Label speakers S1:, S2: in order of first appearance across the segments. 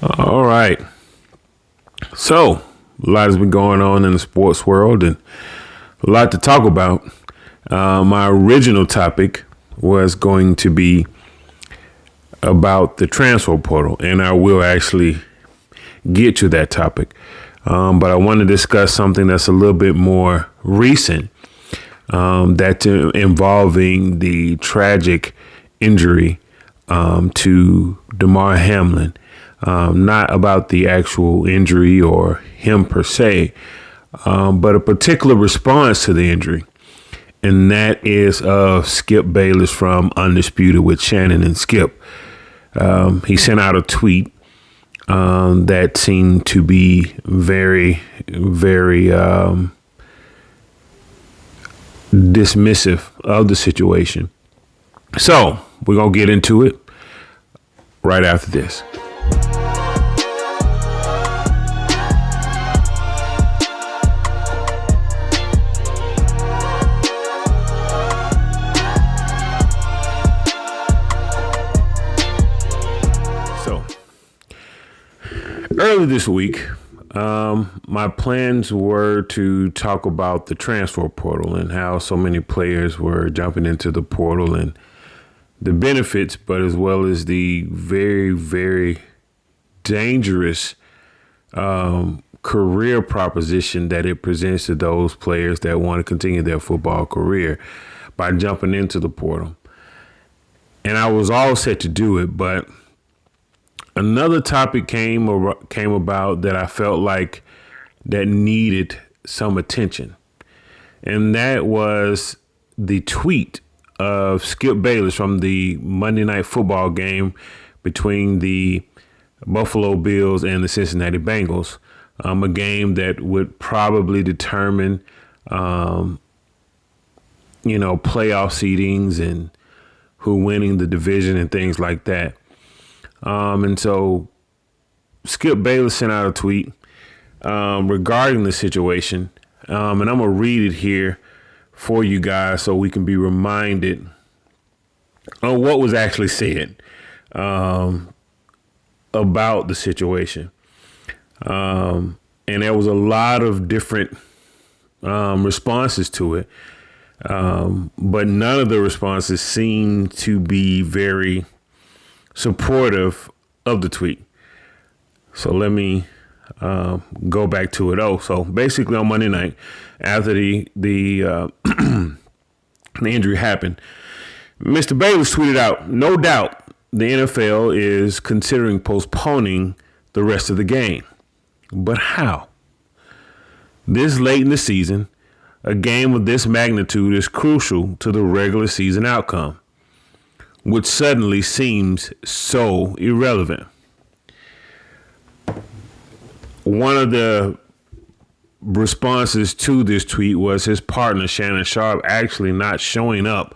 S1: All right. So, a lot has been going on in the sports world and a lot to talk about. My original topic was going to be about the transfer portal, and I will actually get to that topic. But I want to discuss something that's a little bit more recent, that's involving the tragic injury to Damar Hamlin. Not about the actual injury or him per se, but a particular response to the injury. And that is of Skip Bayless from Undisputed with Shannon and Skip. He sent out a tweet that seemed to be very, very dismissive of the situation. So we're going to get into it right after this. Early this week, my plans were to talk about the transfer portal and how so many players were jumping into the portal and the benefits, but as well as the very, very dangerous career proposition that it presents to those players that want to continue their football career by jumping into the portal. And I was all set to do it, but another topic came about that I felt like that needed some attention. And that was the tweet of Skip Bayless from the Monday Night Football game between the Buffalo Bills and the Cincinnati Bengals. A game that would probably determine, playoff seedings and who winning the division and things like that. And so Skip Bayless sent out a tweet regarding the situation. And I'm going to read it here for you guys so we can be reminded on what was actually said about the situation. And there was a lot of different responses to it. But none of the responses seemed to be very supportive of the tweet. So let me go back to it. So basically on Monday night, after the injury happened, Mr. Bayless tweeted out, "No doubt the NFL is considering postponing the rest of the game. But how? This late in the season, a game of this magnitude is crucial to the regular season outcome, which suddenly seems so irrelevant." One of the responses to this tweet was his partner, Shannon Sharp, actually not showing up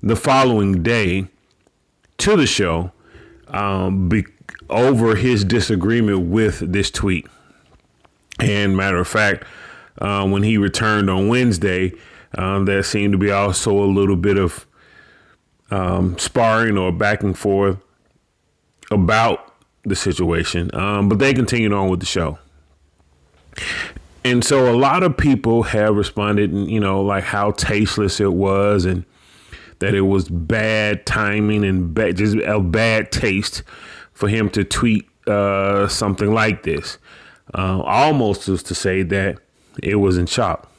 S1: the following day to the show over his disagreement with this tweet. And matter of fact, when he returned on Wednesday, there seemed to be also a little bit of sparring or back and forth about the situation, but they continued on with the show. And so a lot of people have responded, like how tasteless it was and that it was bad timing and just a bad taste for him to tweet something like this, almost as to say that it was in shock.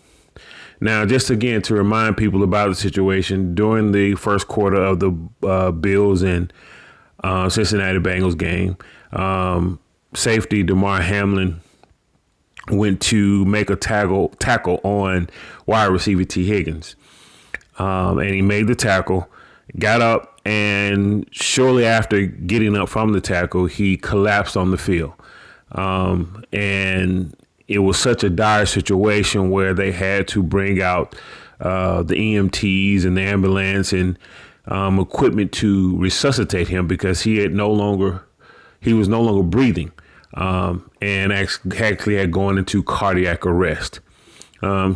S1: Now, just again, to remind people about the situation, during the first quarter of the Bills and Cincinnati Bengals game, safety Damar Hamlin went to make a tackle on wide receiver T. Higgins. And he made the tackle, got up, and shortly after getting up from the tackle, he collapsed on the field. And it was such a dire situation where they had to bring out the EMTs and the ambulance and equipment to resuscitate him because he was no longer breathing, and actually had gone into cardiac arrest.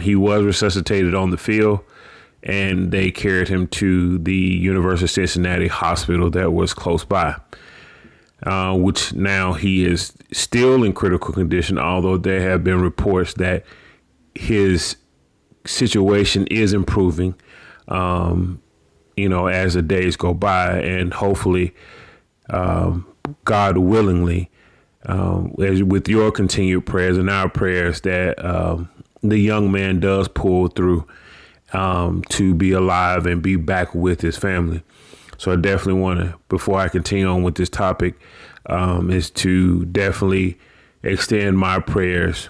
S1: He was resuscitated on the field, and they carried him to the University of Cincinnati hospital that was close by. which now he is still in critical condition, although there have been reports that his situation is improving, as the days go by, and hopefully, God willingly, as with your continued prayers and our prayers, that the young man does pull through to be alive and be back with his family. So I definitely want to, before I continue on with this topic, is to definitely extend my prayers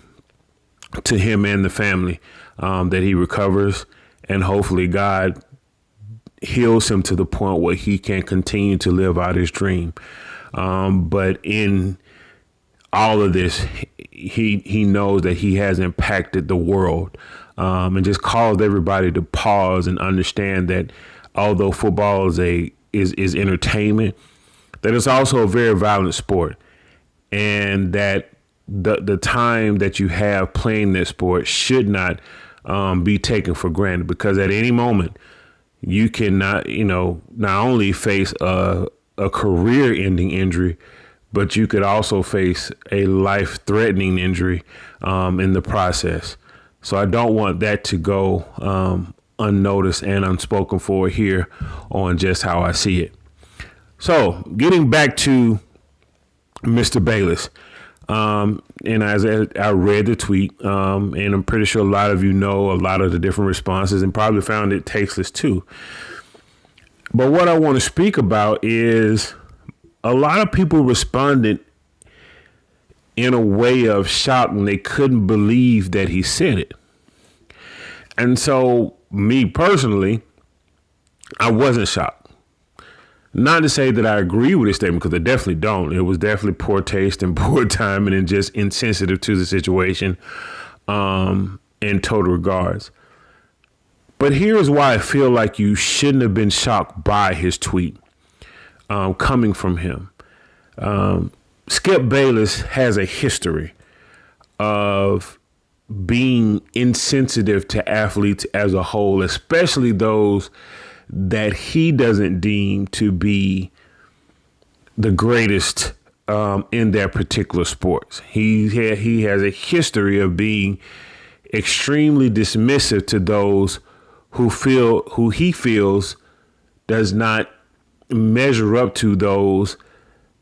S1: to him and the family, that he recovers, and hopefully God heals him to the point where he can continue to live out his dream. But in all of this, he knows that he has impacted the world, and just caused everybody to pause and understand that although football is entertainment, that it's also a very violent sport, and that the time that you have playing this sport should not be taken for granted, because at any moment you cannot, not only face a career-ending injury, but you could also face a life-threatening injury in the process. So I don't want that to go unnoticed and unspoken for here on just how I see it. So getting back to Mr. Bayless, and as I read the tweet, and I'm pretty sure a lot of you know a lot of the different responses and probably found it tasteless too. But what I want to speak about is a lot of people responded in a way of shock when they couldn't believe that he said it. And so me personally, I wasn't shocked. Not to say that I agree with his statement, because I definitely don't. It was definitely poor taste and poor timing and just insensitive to the situation in total regards. But here's why I feel like you shouldn't have been shocked by his tweet coming from him. Skip Bayless has a history of being insensitive to athletes as a whole, especially those that he doesn't deem to be the greatest in their particular sports. He has a history of being extremely dismissive to those who he feels does not measure up to those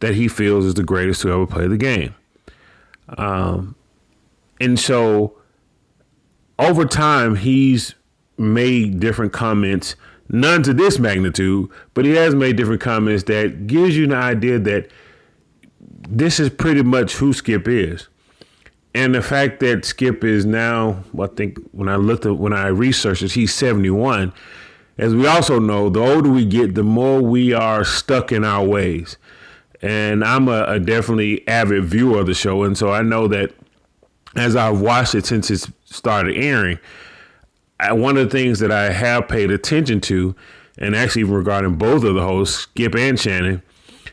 S1: that he feels is the greatest to ever play the game. And so over time, he's made different comments, none to this magnitude, but he has made different comments that gives you an idea that this is pretty much who Skip is. And the fact that Skip is now, I think when I researched it, he's 71. As we also know, the older we get, the more we are stuck in our ways. And I'm a definitely avid viewer of the show. And so I know that as I've watched it since it started airing, one of the things that I have paid attention to, and actually even regarding both of the hosts, Skip and Shannon,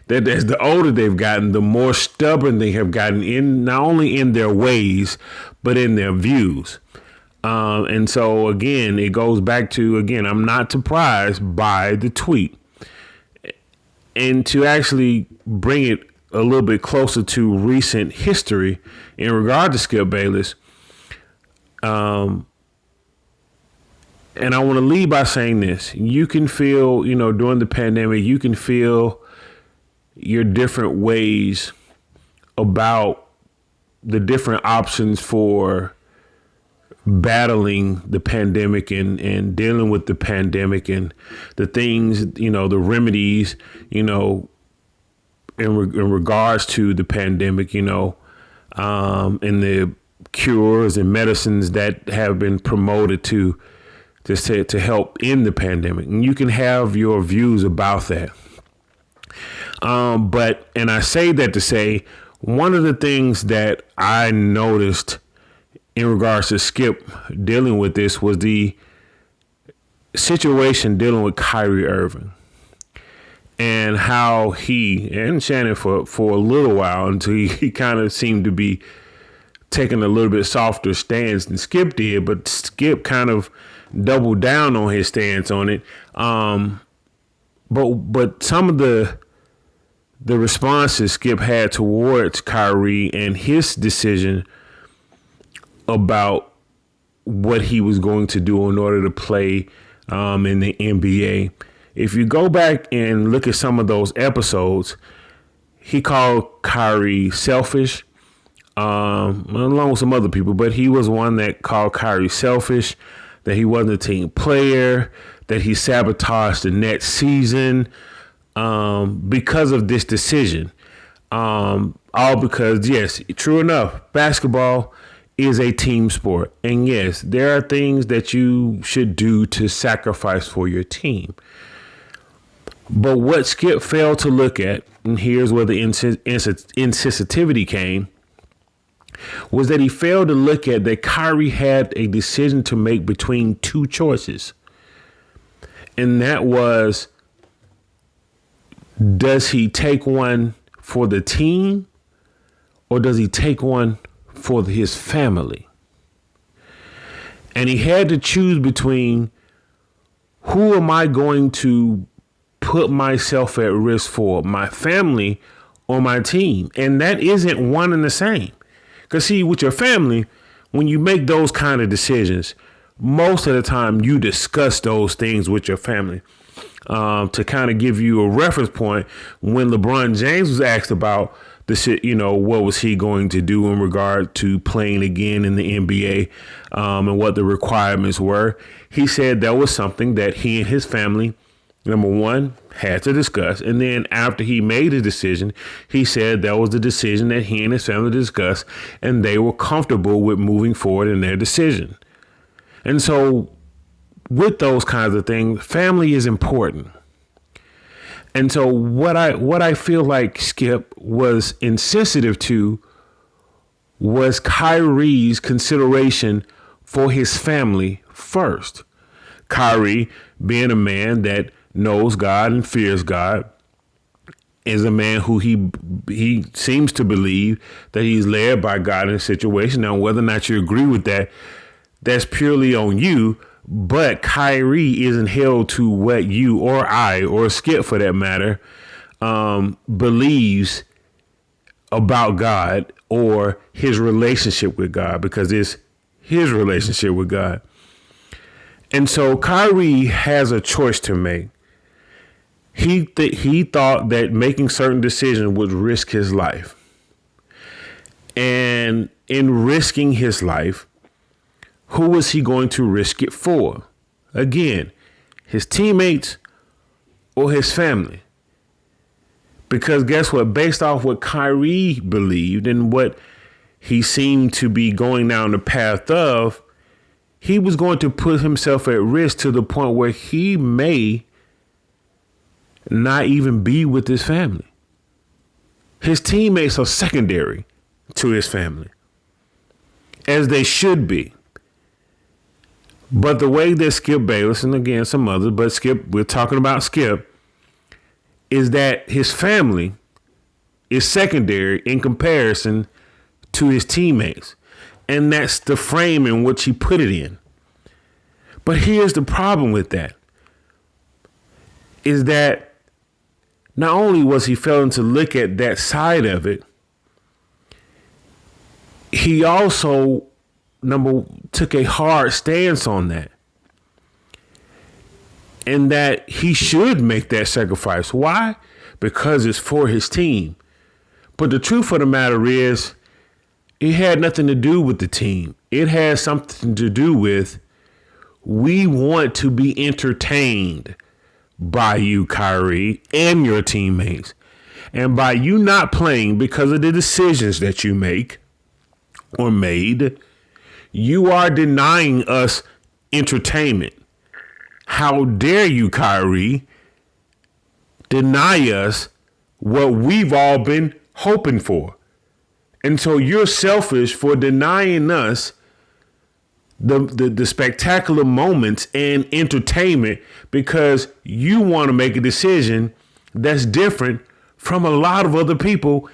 S1: that as the older they've gotten, the more stubborn they have gotten in not only in their ways, but in their views. And so, again, it goes back to, I'm not surprised by the tweet. And to actually bring it a little bit closer to recent history in regard to Skip Bayless, and I want to lead by saying this. You can feel, during the pandemic, you can feel your different ways about the different options for battling the pandemic and dealing with the pandemic and the things, the remedies, in regards to the pandemic, and the cures and medicines that have been promoted to help in the pandemic. And you can have your views about that. And I say that to say, one of the things that I noticed in regards to Skip dealing with this was the situation dealing with Kyrie Irving and how he and Shannon for a little while until he kind of seemed to be taking a little bit softer stance than Skip did, but Skip kind of doubled down on his stance on it. But some of the the responses Skip had towards Kyrie and his decision about what he was going to do in order to play in the NBA. If you go back and look at some of those episodes, he called Kyrie selfish, along with some other people, but he was one that called Kyrie selfish, that he wasn't a team player, that he sabotaged the next season because of this decision. All because, yes, true enough, basketball is a team sport. And yes, there are things that you should do to sacrifice for your team. But what Skip failed to look at, and here's where the insensitivity came, was that he failed to look at that Kyrie had a decision to make between two choices. And that was, does he take one for the team or does he take one for his family? And he had to choose between, who am I going to put myself at risk for, my family or my team? And that isn't one and the same. Because see, with your family, when you make those kind of decisions, most of the time you discuss those things with your family. To kind of give you a reference point, when LeBron James was asked about the shit, what was he going to do in regard to playing again in the NBA and what the requirements were, he said that was something that he and his family, number one, had to discuss. And then after he made his decision, he said that was the decision that he and his family discussed, and they were comfortable with moving forward in their decision. And so with those kinds of things, family is important. And so what I feel like Skip was insensitive to was Kyrie's consideration for his family first. Kyrie, being a man that knows God and fears God, is a man who he seems to believe that he's led by God in a situation. Now, whether or not you agree with that, that's purely on you. But Kyrie isn't held to what you or I or Skip, for that matter, believes about God or his relationship with God, because it's his relationship with God. And so Kyrie has a choice to make. He thought that making certain decisions would risk his life. And in risking his life, who was he going to risk it for? Again, his teammates or his family? Because guess what? Based off what Kyrie believed and what he seemed to be going down the path of, he was going to put himself at risk to the point where he may not even be with his family. His teammates are secondary to his family, as they should be. But the way that Skip Bayless, and again some others, but Skip, we're talking about Skip, is that his family is secondary in comparison to his teammates. And that's the frame in which he put it in. But here's the problem with that, is that not only was he failing to look at that side of it, he also took a hard stance on that. And that he should make that sacrifice. Why? Because it's for his team. But the truth of the matter is, it had nothing to do with the team. It had something to do with, we want to be entertained by you, Kyrie, and your teammates. And by you not playing because of the decisions that you make or made, you are denying us entertainment. How dare you, Kyrie, deny us what we've all been hoping for? And so you're selfish for denying us the spectacular moments and entertainment because you want to make a decision that's different from a lot of other people,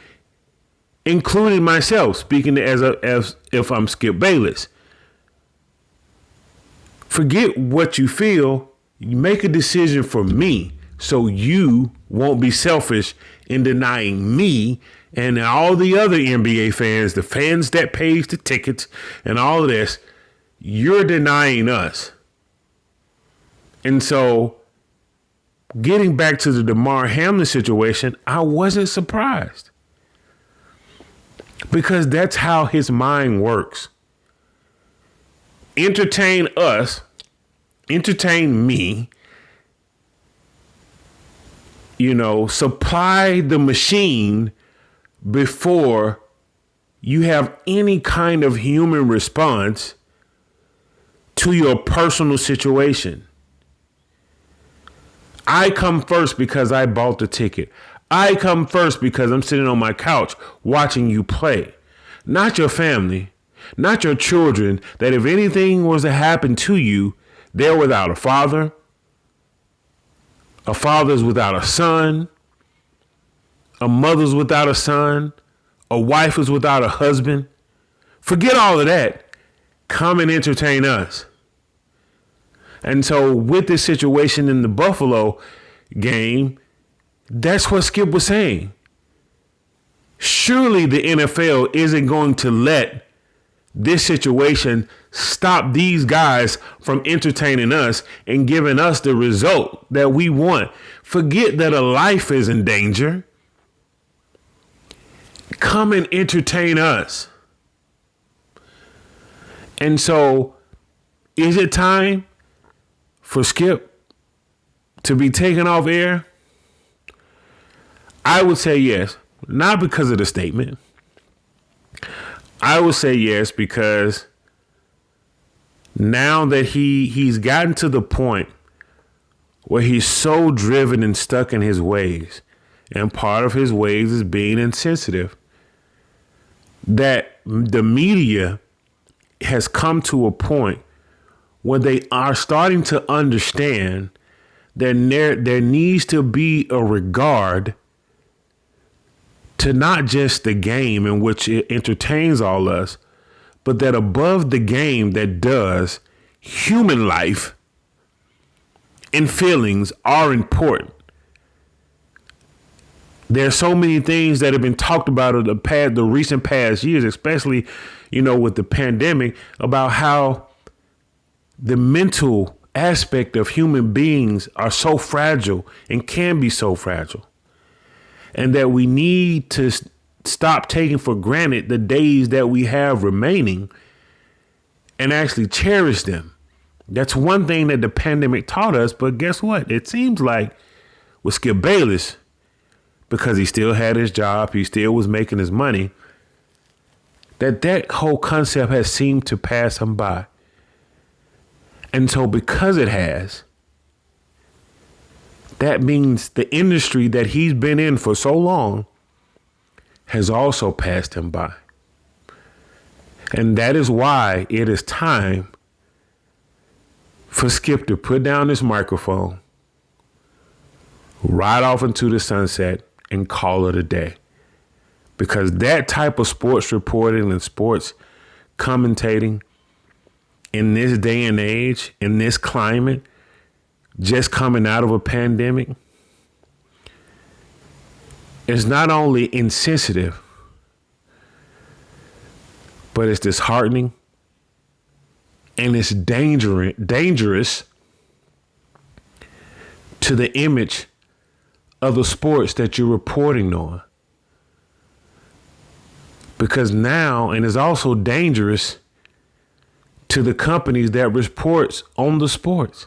S1: including myself, speaking as if I'm Skip Bayless. Forget what you feel. You make a decision for me, so you won't be selfish in denying me and all the other NBA fans, the fans that pays the tickets and all of this. You're denying us. And so getting back to the DeMar Hamlin situation, I wasn't surprised. Because that's how his mind works. Entertain us, entertain me, supply the machine before you have any kind of human response to your personal situation. I come first because I bought the ticket. I come first because I'm sitting on my couch watching you play. Not your family, not your children, that if anything was to happen to you, they're without a father father's without a son, a mother's without a son, a wife is without a husband. Forget all of that. Come and entertain us. And so with this situation in the Buffalo game, that's what Skip was saying. Surely the NFL isn't going to let this situation stop these guys from entertaining us and giving us the result that we want. Forget that a life is in danger. Come and entertain us. And so, is it time for Skip to be taken off air? I would say yes, not because of the statement. I would say yes because now that he's gotten to the point where he's so driven and stuck in his ways, and part of his ways is being insensitive, that the media has come to a point where they are starting to understand that there needs to be a regard to not just the game in which it entertains all us, but that above the game that does, human life and feelings are important. There are so many things that have been talked about in the recent past years, especially, with the pandemic, about how the mental aspect of human beings are so fragile and can be so fragile. And that we need to stop taking for granted the days that we have remaining and actually cherish them. That's one thing that the pandemic taught us. But guess what? It seems like with Skip Bayless, because he still had his job, he still was making his money, that whole concept has seemed to pass him by. And so because it has, that means the industry that he's been in for so long has also passed him by. And that is why it is time for Skip to put down this microphone, ride off into the sunset, and call it a day. Because that type of sports reporting and sports commentating in this day and age, in this climate, just coming out of a pandemic, is not only insensitive, but it's disheartening and it's dangerous to the image of the sports that you're reporting on. Because now, and it's also dangerous to the companies that reports on the sports.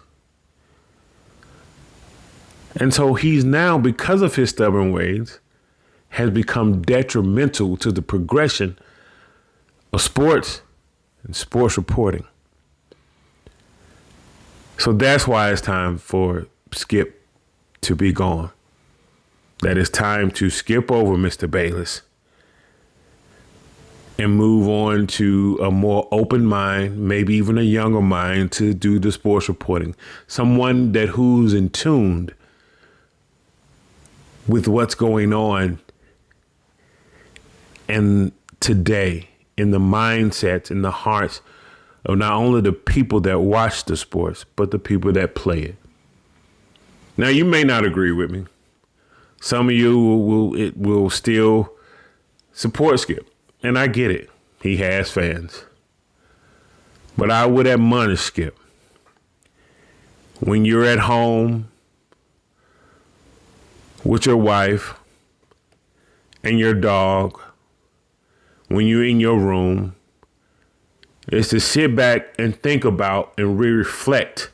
S1: And so he's now, because of his stubborn ways, has become detrimental to the progression of sports and sports reporting. So that's why it's time for Skip to be gone. That it's time to skip over Mr. Bayless and move on to a more open mind, maybe even a younger mind, to do the sports reporting. Someone who's in tune with what's going on and today in the mindsets and the hearts of not only the people that watch the sports, but the people that play it. Now, you may not agree with me. Some of you will still support Skip, and I get it. He has fans. But I would admonish Skip, when you're at home with your wife and your dog, when you're in your room, is to sit back and think about and reflect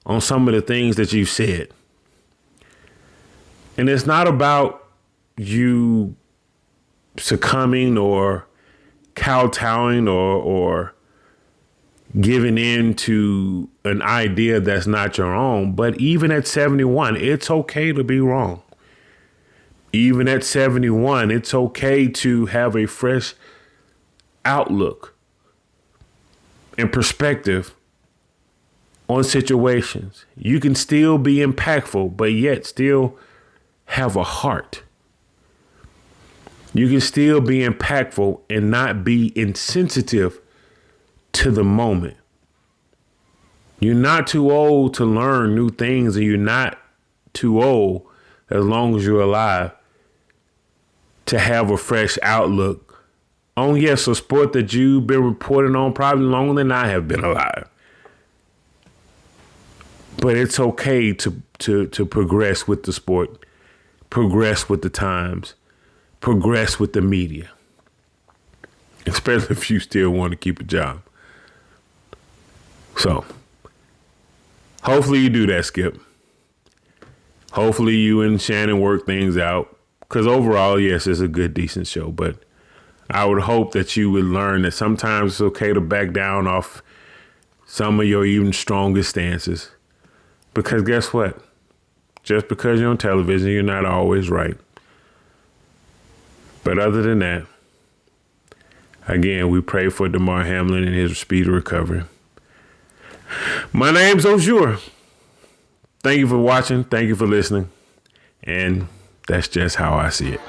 S1: on some of the things that you've said. And it's not about you succumbing or kowtowing or giving in to an idea that's not your own. But even at 71, it's okay to be wrong. Even at 71, it's okay to have a fresh outlook and perspective on situations. You can still be impactful, but yet still have a heart. You can still be impactful and not be insensitive to the moment. You're not too old to learn new things, and you're not too old, as long as you're alive, to have a fresh outlook on, yes, a sport that you've been reporting on probably longer than I have been alive. But it's okay to progress with the sport, progress with the times, progress with the media, especially if you still want to keep a job. So hopefully you do that, Skip. Hopefully you and Shannon work things out, because overall, yes, it's a good, decent show. But I would hope that you would learn that sometimes it's okay to back down off some of your even strongest stances. Because guess what? Just because you're on television, you're not always right. But other than that, again, we pray for Damar Hamlin and his speedy recovery. My name's Ozure. Thank you for watching. Thank you for listening. And that's just how I see it.